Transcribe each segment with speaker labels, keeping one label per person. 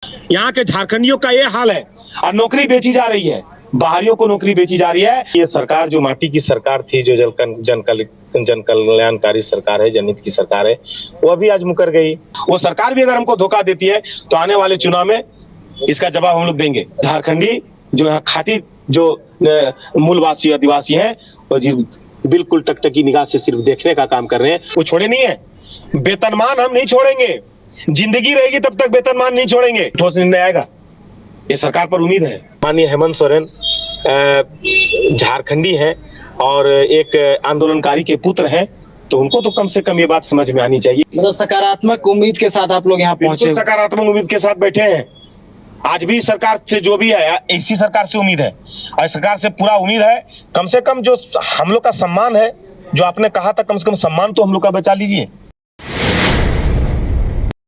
Speaker 1: यहाँ के झारखंडियों का ये हाल है और नौकरी बेची जा रही है, बाहरियों को नौकरी बेची जा रही है। ये सरकार जो माटी की सरकार थी, जो जन कल्याणकारी सरकार है, जनहित की सरकार है, वो अभी आज मुकर गई। वो सरकार भी अगर हमको धोखा देती है तो आने वाले चुनाव में इसका जवाब हम लोग देंगे। झारखंडी जो यहाँ खाटी जो मूलवासी आदिवासी हैं, वो बिल्कुल टकटकी निगाह से सिर्फ देखने का काम कर रहे हैं, वो छोड़े नहीं है। वेतनमान हम नहीं छोड़ेंगे, जिंदगी रहेगी तब तक वेतनमान नहीं छोड़ेंगे। ठोस निर्णय आएगा, ये सरकार पर उम्मीद है। माननीय हेमंत सोरेन झारखंडी हैं और एक आंदोलनकारी के पुत्र हैं, तो उनको तो कम से कम ये बात समझ में आनी चाहिए।
Speaker 2: मतलब सकारात्मक उम्मीद के साथ आप लोग यहाँ पहुंचे?
Speaker 1: सकारात्मक उम्मीद के साथ बैठे हैं। आज भी सरकार से जो भी है, इसी सरकार से उम्मीद है और सरकार से पूरा उम्मीद है। कम से कम जो हम लोग का सम्मान है, जो आपने कहा था, कम से कम सम्मान तो हम लोग का बचा लीजिए।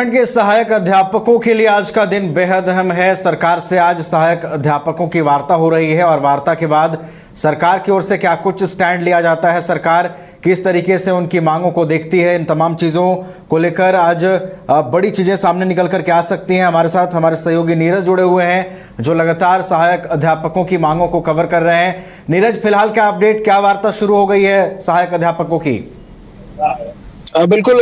Speaker 3: उत्तराखंड के सहायक अध्यापकों के लिए आज का दिन बेहद अहम है। सरकार से आज सहायक अध्यापकों की वार्ता हो रही है और वार्ता के बाद सरकार की ओर से क्या कुछ स्टैंड लिया जाता है, सरकार किस तरीके से उनकी मांगों को देखती है, इन तमाम चीज़ों को लेकर आज बड़ी चीज़ें सामने निकल कर के आ सकती हैं। हमारे साथ हमारे सहयोगी नीरज जुड़े हुए हैं, जो लगातार सहायक अध्यापकों की मांगों को कवर कर रहे हैं। नीरज, फिलहाल क्या अपडेट, क्या वार्ता शुरू हो गई है सहायक अध्यापकों की?
Speaker 2: बिल्कुल,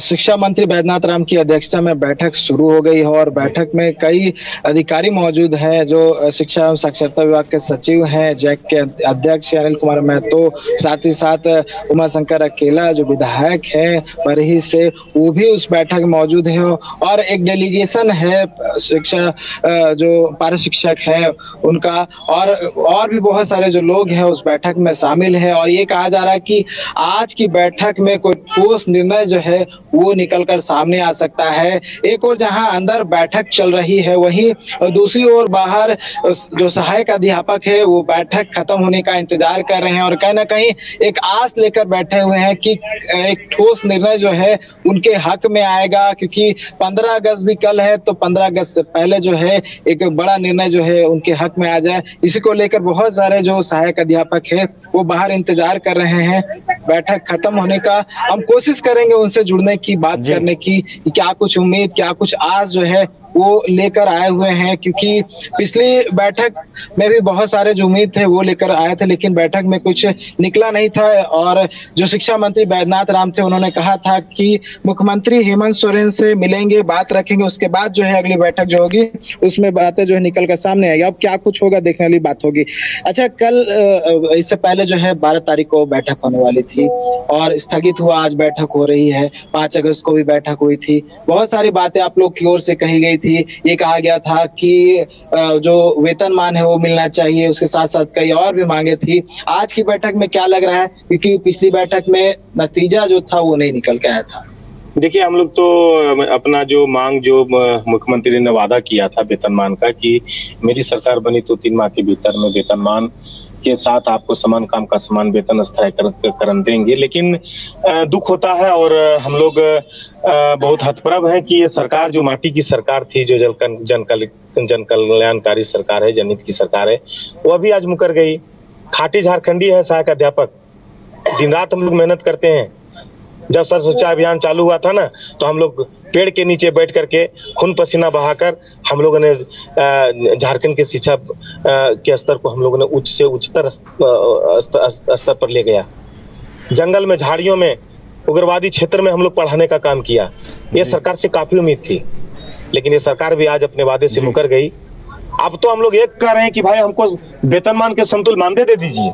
Speaker 2: शिक्षा मंत्री बैद्यनाथ राम की अध्यक्षता में बैठक शुरू हो गई है और बैठक में कई अधिकारी मौजूद हैं। जो शिक्षा एवं साक्षरता विभाग के सचिव हैं, जैक के अध्यक्ष अनिल कुमार महतो, साथ ही साथ उमाशंकर अकेला जो विधायक है बरही से, वो भी उस बैठक में मौजूद है और एक डेलीगेशन है शिक्षा जो पारा शिक्षक है उनका, और भी बहुत सारे जो लोग हैं उस बैठक में शामिल है। और ये कहा जा रहा है कि आज की बैठक में कोई ठोस निर्णय जो है वो निकलकर सामने आ सकता है। एक और जहां अंदर बैठक चल रही है, वहीं दूसरी ओर बाहर जो सहायक अध्यापक है वो बैठक खत्म होने का इंतजार कर रहे हैं और कहीं ना कहीं एक आस लेकर बैठे हुए हैं कि एक ठोस निर्णय जो है उनके हक में आएगा, क्योंकि 15 अगस्त भी कल है, तो 15 अगस्त से पहले जो है एक बड़ा निर्णय जो है उनके हक में आ जाए। इसी को लेकर बहुत सारे जो सहायक अध्यापक है वो बाहर इंतजार कर रहे हैं बैठक खत्म होने का। हम कोशिश करेंगे उनसे जुड़ने की, बात करने की, क्या कुछ उम्मीद, क्या कुछ आस जो है वो लेकर आए हुए हैं, क्योंकि पिछली बैठक में भी बहुत सारे जो उम्मीद थे वो लेकर आए थे, लेकिन बैठक में कुछ निकला नहीं था। और जो शिक्षा मंत्री बैद्यनाथ राम थे, उन्होंने कहा था कि मुख्यमंत्री हेमंत सोरेन से मिलेंगे, बात रखेंगे, उसके बाद जो है अगली बैठक जो होगी उसमें बातें जो है निकल कर सामने आएगी। अब क्या कुछ होगा देखने वाली बात होगी। अच्छा, कल इससे पहले जो है 12 तारीख को बैठक होने वाली थी और स्थगित हुआ, आज बैठक हो रही है। 5 अगस्त को भी बैठक हुई थी, बहुत सारी बातें आप लोग की ओर से कही गई थी। ये कहा गया था कि जो वेतनमान है वो मिलना चाहिए, उसके साथ साथ कई और भी मांगे थी। आज की बैठक में क्या लग रहा है, क्योंकि पिछली बैठक में नतीजा जो था वो नहीं निकल के आया था?
Speaker 1: देखिए, हम लोग तो अपना जो मांग, जो मुख्यमंत्री ने वादा किया था वेतनमान का, कि मेरी सरकार बनी तो 3 माह के भीतर में वेतनमान के साथ आपको समान काम का समान वेतन स्थायीकरण देंगे। लेकिन दुख होता है और हम लोग बहुत हतप्रभ हैं कि ये सरकार जो माटी की सरकार थी, जो जन कल्याणकारी सरकार है, जनहित की सरकार है, वो अभी आज मुकर गई। खाटी झारखंडी है सहायक अध्यापक, दिन रात हम लोग मेहनत करते हैं। जब सर स्वच्छता अभियान चालू हुआ था ना, तो हम लोग पेड़ के नीचे बैठ करके खून पसीना बहाकर हम लोगों ने झारखंड के शिक्षा के स्तर को हम लोगों ने उच्च से उच्चतर स्तर पर ले गया। जंगल में, झाड़ियों में, उग्रवादी क्षेत्र में हम लोग पढ़ाने का काम किया। ये सरकार से काफी उम्मीद थी, लेकिन ये सरकार भी आज अपने वादे से मुकर गई। अब तो हम लोग एक कह रहे हैं कि भाई हमको वेतनमान के समतुल्य मानदेय दे दीजिए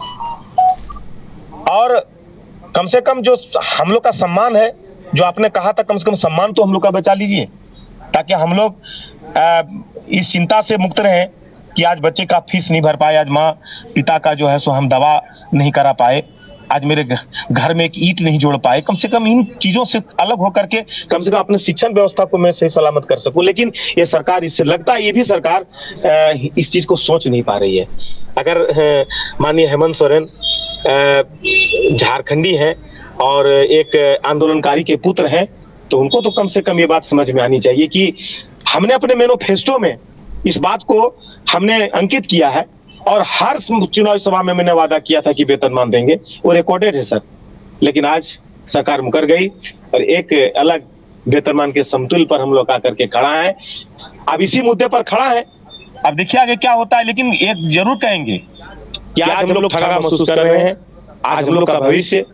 Speaker 1: और कम से कम जो हम लोग का सम्मान है, जो आपने कहा था, कम से कम सम्मान तो हम लोग का बचा लीजिए, ताकि हम लोग इस चिंता से मुक्त रहें कि आज बच्चे का फीस नहीं भर पाए, आज माँ पिता का जो है सो हम दवा नहीं करा पाए, आज मेरे घर में एक ईंट नहीं जोड़ पाए। कम से कम इन चीजों से अलग होकर के कम से कम अपने शिक्षण व्यवस्था को मैं सही सलामत कर सकूं। लेकिन ये सरकार, इससे लगता है ये भी सरकार इस चीज को सोच नहीं पा रही है। अगर माननीय हेमंत सोरेन झारखंडी हैं और एक आंदोलनकारी के पुत्र हैं, तो उनको तो कम से कम ये बात समझ में आनी चाहिए कि हमने अपने मैनिफेस्टो में इस बात को हमने अंकित किया है और हर चुनावी सभा में मैंने वादा किया था कि वेतनमान देंगे, वो रिकॉर्डेड है सर। लेकिन आज सरकार मुकर गई और एक अलग वेतनमान के समतुल्य पर हम लोग आकर के खड़ा है। अब इसी मुद्दे पर खड़ा है। अब देखिए आगे क्या होता है, लेकिन एक जरूर कहेंगे कि आज हम लोग ठगा महसूस कर रहे हैं। आज हम लोग का भविष्य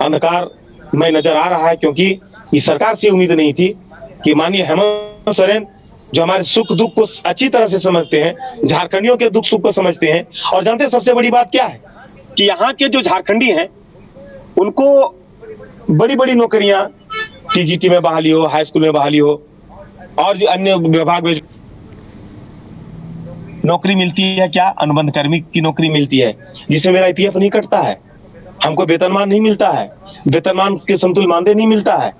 Speaker 1: अंधकार में नजर आ रहा है, क्योंकि इस सरकार से उम्मीद नहीं थी कि माननीय हेमंत सोरेन जो हमारे सुख दुख को अच्छी तरह से समझते हैं, झारखंडियों के दुख सुख को समझते हैं। और जानते हैं सबसे बड़ी बात क्या है कि यहाँ के जो झारखंडी हैं उनको बड़ी बड़ी नौकरियां, टीजीटी में बहाली हो, हाई स्कूल में बहाली हो और जो अन्य विभाग में नौकरी मिलती है, क्या अनुबंध कर्मी की नौकरी मिलती है, जिसमें मेरा ईपीएफ नहीं कटता है, हमको वेतनमान नहीं मिलता है, वेतनमान के समतुल्य मानदेय नहीं मिलता है।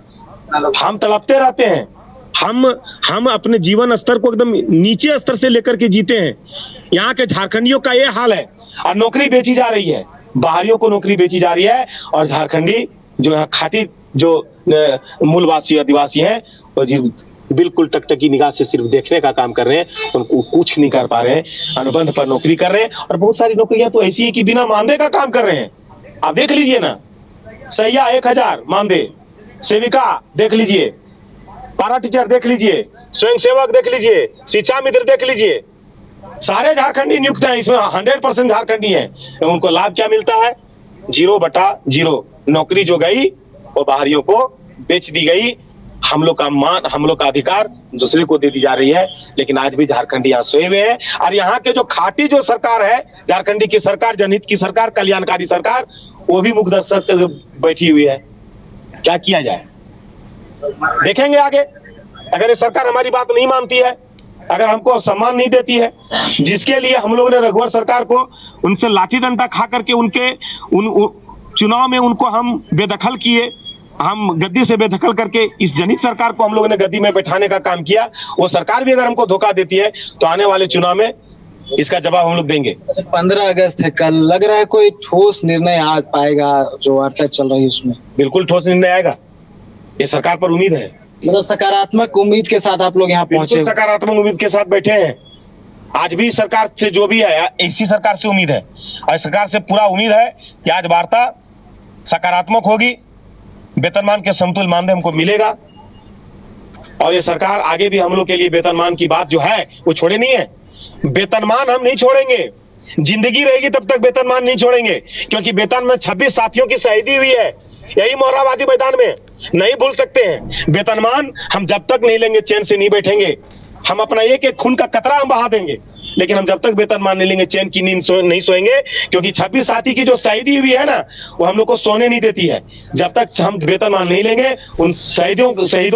Speaker 1: हम तड़पते रहते हैं। हम अपने जीवन स्तर को एकदम नीचे स्तर से लेकर के जीते हैं। यहाँ के झारखंडियों का ये हाल है और नौकरी बेची जा रही है, बाहरियों को नौकरी बेची जा रही है और झारखंडी जो यहाँ खाटी जो मूलवासी आदिवासी हैं वो बिल्कुल टकटकी निगाह से सिर्फ देखने का काम कर रहे हैं, उनको कुछ नहीं कर पा रहे हैं। अनुबंध पर नौकरी कर रहे हैं और बहुत सारी नौकरियां तो ऐसी है कि बिना मानदेय का काम कर रहे हैं। आप देख लीजिए ना, सैया 1000 मानदेय, सेविका देख लीजिए, पारा टीचर देख लीजिए, स्वयं सेवक देख लीजिए, शिक्षा मित्र देख लीजिए, सारे झारखंडी नियुक्त हैं। इसमें 100% झारखंडी हैं। उनको लाभ क्या मिलता है? 0/0। नौकरी जो गई वो बाहरियों को बेच दी गई। हम लोग का मान, हम लोग का अधिकार दूसरे को दे दी जा रही है। लेकिन आज भी झारखंडी यहाँ सोए हुए हैं और यहाँ के जो खाटी जो सरकार है, झारखंडी की सरकार, जनहित की सरकार, कल्याणकारी सरकार, वो भी मुख दर्शक बैठी हुई है। क्या किया जाए, देखेंगे आगे। अगर ये सरकार हमारी बात नहीं मानती है, अगर हमको सम्मान नहीं देती है, जिसके लिए हम लोगों ने रघुवर सरकार को उनसे लाठी डंडा खा करके उनके चुनाव में उनको हम बेदखल किए, हम गद्दी से बेदखल करके इस जनहित सरकार को हम लोगों ने गद्दी में बैठाने का काम किया। वो सरकार भी अगर हमको धोखा देती है तो आने वाले चुनाव में इसका जवाब हम लोग देंगे।
Speaker 2: 15 अगस्त है कल, लग रहा है कोई ठोस निर्णय आ पाएगा जो वार्ता चल रही है उसमें?
Speaker 1: बिल्कुल ठोस निर्णय आएगा, ये सरकार पर उम्मीद है।
Speaker 2: मतलब सकारात्मक उम्मीद के साथ आप लोग यहाँ पहुंचे?
Speaker 1: सकारात्मक उम्मीद के साथ बैठे हैं। आज भी सरकार से जो भी है, इसी सरकार से उम्मीद है और सरकार से पूरा उम्मीद है कि आज वार्ता सकारात्मक होगी, वेतनमान के समतुल्य मानदेय हमको मिलेगा और ये सरकार आगे भी हम लोग के लिए वेतनमान की बात जो है वो छोड़े नहीं है। वेतनमान हम नहीं छोड़ेंगे, जिंदगी रहेगी तब तक वेतनमान नहीं छोड़ेंगे, क्योंकि वेतन में 26 साथियों की शहीदी हुई है यही मोरहाबादी मैदान में, नहीं भूल सकते हैं। वेतनमान हम जब तक नहीं लेंगे चैन से नहीं बैठेंगे। हम अपना एक एक खून का कतरा हम बहा देंगे, लेकिन हम जब तक वेतनमान नहीं लेंगे चैन की नींद नहीं सोएंगे, क्योंकि 26 साथी की जो शहीदी हुई है ना, वो हम लोग को सोने नहीं देती है। जब तक हम वेतनमान नहीं लेंगे, उन शहीदों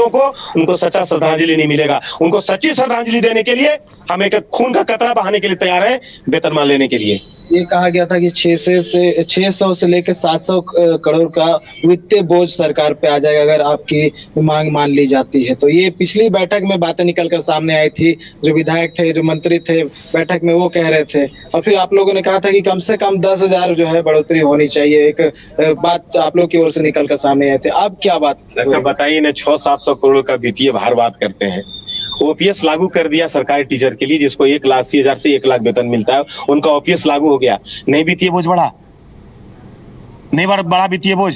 Speaker 1: को उनको सच्चा श्रद्धांजलि नहीं मिलेगा। उनको सच्ची श्रद्धांजलि देने के लिए हम एक खून का कतरा बहाने के लिए तैयार हैं, वेतनमान लेने के लिए।
Speaker 2: ये कहा गया था कि 600 से लेकर 700 करोड़ का वित्तीय बोझ सरकार पे आ जाएगा अगर आपकी मांग मान ली जाती है। तो ये पिछली बैठक में बातें निकलकर सामने आई थी, जो विधायक थे, जो मंत्री थे बैठक में, वो कह रहे थे। और फिर आप लोगों ने कहा था कि कम से कम 10,000 जो है बढ़ोतरी होनी चाहिए। एक बात आप लोग की ओर से निकल कर सामने आई थी। अब क्या बात?
Speaker 1: अच्छा बताइए ना, 600-700 करोड़ का वित्तीय भार बात करते हैं। ओपीएस लागू कर दिया सरकारी टीचर के लिए, जिसको 1,80,000 से 1 लाख वेतन मिलता है, उनका ओपीएस लागू हो गया। नहीं वित्तीय बोझ बढ़ा, नहीं बढ़ा वित्तीय बोझ,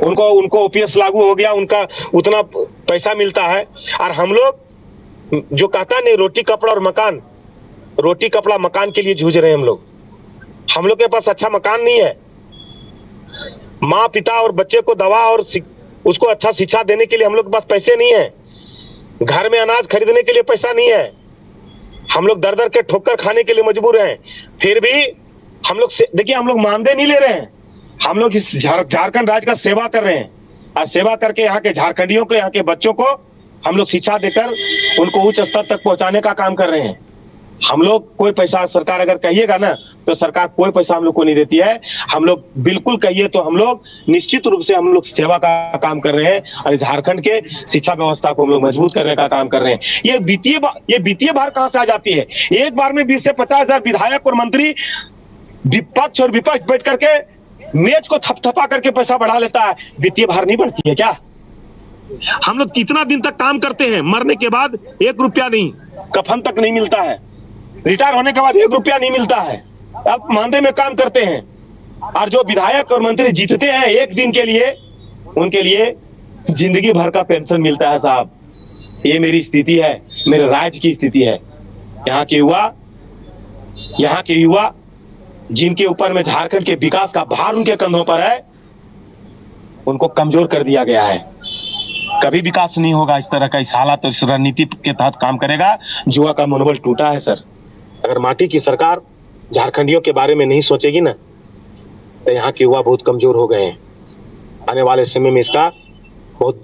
Speaker 1: उनको ओपीएस लागू हो गया, उनका उतना पैसा मिलता है। और हम लोग जो कहता नहीं, रोटी कपड़ा और मकान, रोटी कपड़ा मकान के लिए जूझ रहे हैं हम लोग के पास अच्छा मकान नहीं है। माँ पिता और बच्चे को दवा और उसको अच्छा शिक्षा देने के लिए हम लोग के पास पैसे नहीं है। घर में अनाज खरीदने के लिए पैसा नहीं है। हम लोग दर दर के ठोकर खाने के लिए मजबूर हैं। फिर भी हम लोग देखिए, हम लोग मानदेय नहीं ले रहे हैं, हम लोग इस झारखंड राज्य का सेवा कर रहे हैं और सेवा करके यहाँ के झारखंडियों को, यहाँ के बच्चों को हम लोग शिक्षा देकर उनको उच्च स्तर तक पहुंचाने का काम कर रहे हैं। हम लोग कोई पैसा, सरकार अगर कहिएगा ना तो सरकार कोई पैसा हम लोग को नहीं देती है। हम लोग बिल्कुल कहिए तो हम लोग निश्चित रूप से हम लोग सेवा का काम कर रहे हैं और झारखंड के शिक्षा व्यवस्था को हम लोग मजबूत करने का काम कर रहे हैं। ये वित्तीय भार कहां से आ जाती है? एक बार में 20 से 50,000 विधायक और मंत्री विपक्ष और विपक्ष बैठ करके मेज को थपथपा करके पैसा बढ़ा लेता है। वित्तीय भार नहीं बढ़ती है क्या? हम लोग कितना दिन तक काम करते हैं, मरने के बाद 1 रुपया नहीं, कफन तक नहीं मिलता है, रिटायर होने के बाद 1 रुपया नहीं मिलता है। आप मानदेय में काम करते हैं और जो विधायक और मंत्री जीतते हैं एक दिन के लिए, उनके लिए जिंदगी भर का पेंशन मिलता है साहब। ये मेरी स्थिति है, मेरे राज्य की स्थिति है। यहाँ के युवा जिनके ऊपर में झारखंड के विकास का भार उनके कंधों पर है, उनको कमजोर कर दिया गया है। कभी विकास नहीं होगा इस तरह का, इस हालात और इस रणनीति के तहत काम करेगा। युवा का मनोबल टूटा है सर। अगर माटी की सरकार झारखंडियों के बारे में नहीं सोचेगी ना, तो यहाँ के युवा बहुत कमजोर हो गए हैं। आने वाले समय में इसका बहुत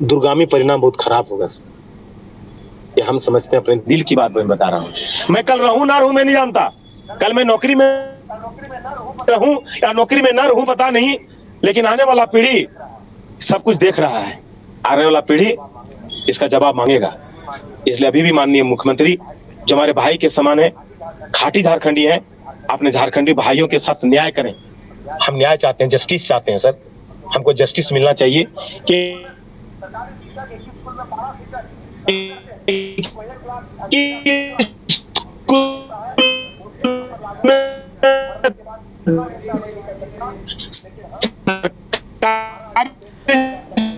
Speaker 1: दूरगामी परिणाम बहुत खराब होगा सर। ये हम समझते हैं, अपने दिल की बात मैं बता रहा हूँ। मैं कल रहूं ना रहूं मैं नहीं जानता, कल मैं नौकरी में रहूं या नौकरी में ना रहूं पता नहीं, लेकिन आने वाला पीढ़ी सब कुछ देख रहा है। आने वाला पीढ़ी इसका जवाब मांगेगा। इसलिए अभी भी माननीय मुख्यमंत्री जो हमारे भाई के समान है, खाटी झारखंडी है, अपने झारखंडी भाइयों के साथ न्याय करें। हम न्याय चाहते हैं, जस्टिस चाहते हैं सर। हमको जस्टिस मिलना चाहिए कि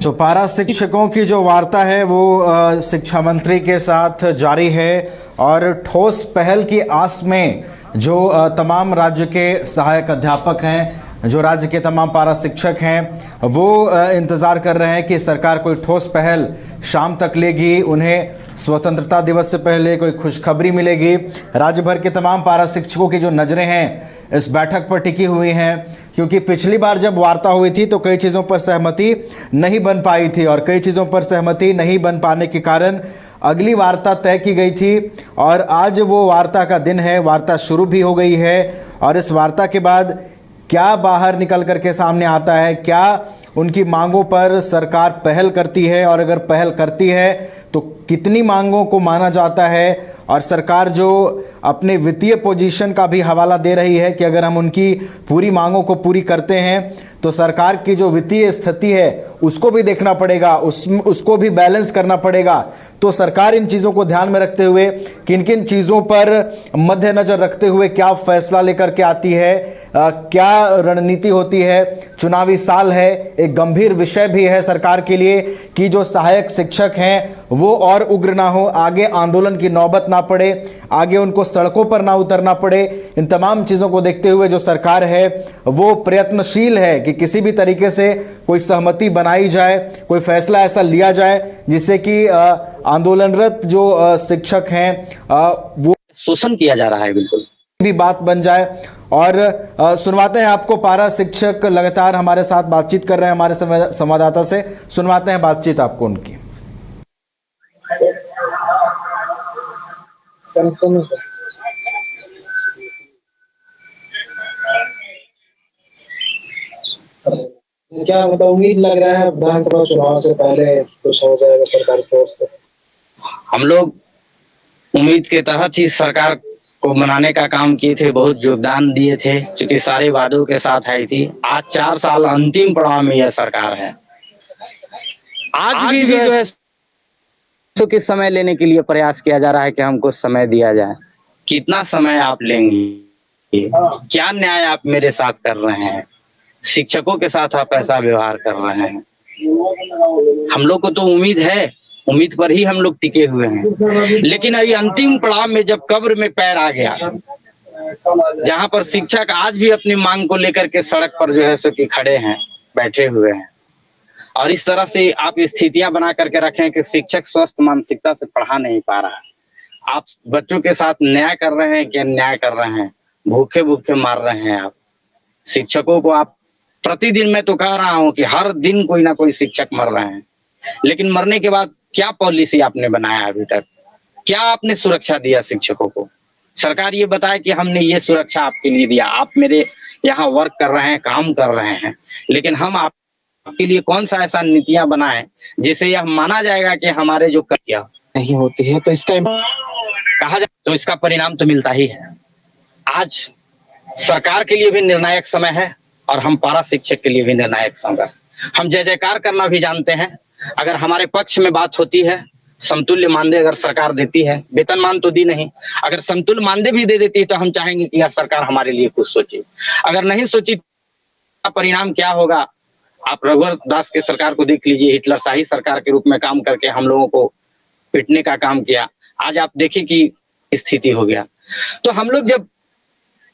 Speaker 3: तो पारा शिक्षकों की जो वार्ता है वो शिक्षा मंत्री के साथ जारी है और ठोस पहल की आस में जो तमाम राज्य के सहायक अध्यापक हैं, जो राज्य के तमाम पारा शिक्षक हैं, वो इंतज़ार कर रहे हैं कि सरकार कोई ठोस पहल शाम तक लेगी, उन्हें स्वतंत्रता दिवस से पहले कोई खुशखबरी मिलेगी। राज्य भर के तमाम पारा शिक्षकों की जो नज़रें हैं इस बैठक पर टिकी हुई हैं, क्योंकि पिछली बार जब वार्ता हुई थी तो कई चीज़ों पर सहमति नहीं बन पाई थी और कई चीज़ों पर सहमति नहीं बन पाने के कारण अगली वार्ता तय की गई थी और आज वो वार्ता का दिन है। वार्ता शुरू भी हो गई है और इस वार्ता के बाद क्या बाहर निकल करके सामने आता है, क्या उनकी मांगों पर सरकार पहल करती है और अगर पहल करती है तो कितनी मांगों को माना जाता है, और सरकार जो अपने वित्तीय पोजीशन का भी हवाला दे रही है कि अगर हम उनकी पूरी मांगों को पूरी करते हैं तो सरकार की जो वित्तीय स्थिति है उसको भी देखना पड़ेगा, उसको भी बैलेंस करना पड़ेगा। तो सरकार इन चीज़ों को ध्यान में रखते हुए किन किन चीज़ों पर मद्देनजर रखते हुए क्या फैसला लेकर के आती है, क्या रणनीति होती है। चुनावी साल है, एक गंभीर विषय भी है सरकार के लिए कि जो सहायक शिक्षक हैं वो और उग्र ना हो, आगे आंदोलन की नौबत ना पड़े, आगे उनको सड़कों पर ना उतरना पड़े। इन तमाम चीज़ों को देखते हुए जो सरकार है वो प्रयत्नशील है कि किसी भी तरीके से कोई सहमति बनाई जाए, कोई फैसला ऐसा लिया जाए जिससे कि आंदोलनरत जो शिक्षक हैं वो
Speaker 4: शोषण किया जा रहा है, बिल्कुल
Speaker 3: भी बात बन जाए। और सुनवाते हैं आपको, पारा शिक्षक लगातार हमारे साथ बातचीत कर रहे हैं हमारे संवाददाता से, सुनवाते हैं बातचीत आपको उनकी।
Speaker 2: क्या मतलब उम्मीद लग रहा है विधानसभा चुनाव से पहले कुछ हो जाएगा सरकार की ओर से?
Speaker 4: हम लोग उम्मीद के तहत ही सरकार को बनाने का काम किए थे, बहुत योगदान दिए थे, क्योंकि सारे वादों के साथ आई थी। आज 4 साल अंतिम पड़ाव में यह सरकार है। आज भी जो है तो किस समय लेने के लिए प्रयास किया जा रहा है कि हमको समय दिया जाए। कितना समय आप लेंगे? क्या न्याय आप मेरे साथ कर रहे हैं? शिक्षकों के साथ आप ऐसा व्यवहार कर रहे हैं। हम लोग को तो उम्मीद है, उम्मीद पर ही हम लोग टिके हुए हैं, लेकिन अभी अंतिम पड़ाव में जब कब्र में पैर आ गया, जहां पर शिक्षक आज भी अपनी मांग को लेकर के सड़क पर जो है सो कि खड़े हैं, बैठे हुए हैं, और इस तरह से आप स्थितियां बना करके रखें कि शिक्षक स्वस्थ मानसिकता से पढ़ा नहीं पा रहा है। आप बच्चों के साथ न्याय कर रहे हैं कि अन्याय कर रहे हैं? भूखे भूखे मार रहे हैं आप शिक्षकों को। आप प्रतिदिन, मैं तो कह रहा हूं कि हर दिन कोई ना कोई शिक्षक मर रहे हैं, लेकिन मरने के बाद क्या पॉलिसी आपने बनाया अभी तक? क्या आपने सुरक्षा दिया शिक्षकों को? सरकार ये बताए कि हमने ये सुरक्षा आपके लिए दिया, आप मेरे यहाँ वर्क कर रहे हैं, काम कर रहे हैं, लेकिन हम आपके लिए कौन सा ऐसा नीतियां बनाएं जिससे यह माना जाएगा कि हमारे जो किया
Speaker 2: नहीं होती है तो इस टाइम
Speaker 4: कहा जाए तो इसका परिणाम तो मिलता ही है। आज सरकार के लिए भी निर्णायक समय है और हम पारा शिक्षक के लिए भी निर्णायक समय। हम जय जयकार करना भी जानते हैं। अगर हमारे पक्ष में बात होती है, समतुल्य मानदेय अगर सरकार देती है, वेतनमान तो दी नहीं, अगर समतुल्य मानदेय भी दे देती है तो हम चाहेंगे कि यह सरकार हमारे लिए कुछ सोचे। अगर नहीं सोची, परिणाम क्या होगा? आप रघुवर दास के सरकार को देख लीजिए, हिटलरशाही सरकार के रूप में काम करके हम लोगों को पिटने का काम किया, आज आप देखिए कि स्थिति हो गया। तो हम लोग जब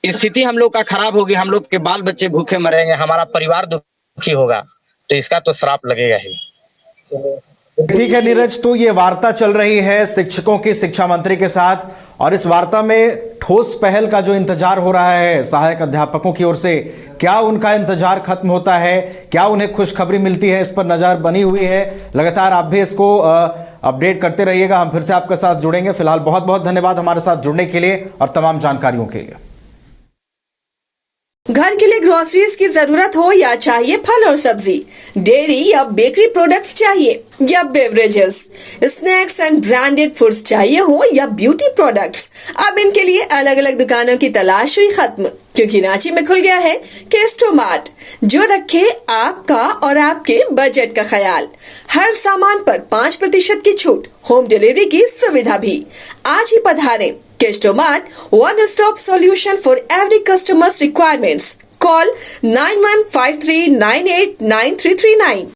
Speaker 4: स्थिति हम लोग का खराब होगी, हम लोग के बाल बच्चे भूखे मरेंगे, हमारा परिवार दुखी होगा, तो इसका तो श्राप लगेगा ही।
Speaker 3: ठीक है नीरज, तो ये वार्ता चल रही है शिक्षकों की शिक्षा मंत्री के साथ, और इस वार्ता में ठोस पहल का जो इंतजार हो रहा है सहायक अध्यापकों की ओर से, क्या उनका इंतजार खत्म होता है, क्या उन्हें खुशखबरी मिलती है, इस पर नजर बनी हुई है। लगातार आप भी इसको अपडेट करते रहिएगा, हम फिर से आपके साथ जुड़ेंगे। फिलहाल बहुत बहुत धन्यवाद हमारे साथ जुड़ने के लिए और तमाम जानकारियों के लिए।
Speaker 5: घर के लिए ग्रोसरीज की जरूरत हो या चाहिए फल और सब्जी, डेयरी या बेकरी प्रोडक्ट्स चाहिए या beverages, snacks and branded foods चाहिए हो या ब्यूटी प्रोडक्ट्स, अब इनके लिए अलग अलग दुकानों की तलाश हुई खत्म, क्योंकि रांची में खुल गया है केस्टो मार्ट, जो रखे आपका और आपके बजट का ख्याल। हर सामान पर 5% की छूट, होम डिलीवरी की सुविधा भी। आज ही पधारें Kesto Mart, one stop solution for every customer's requirements. Call 9153989339.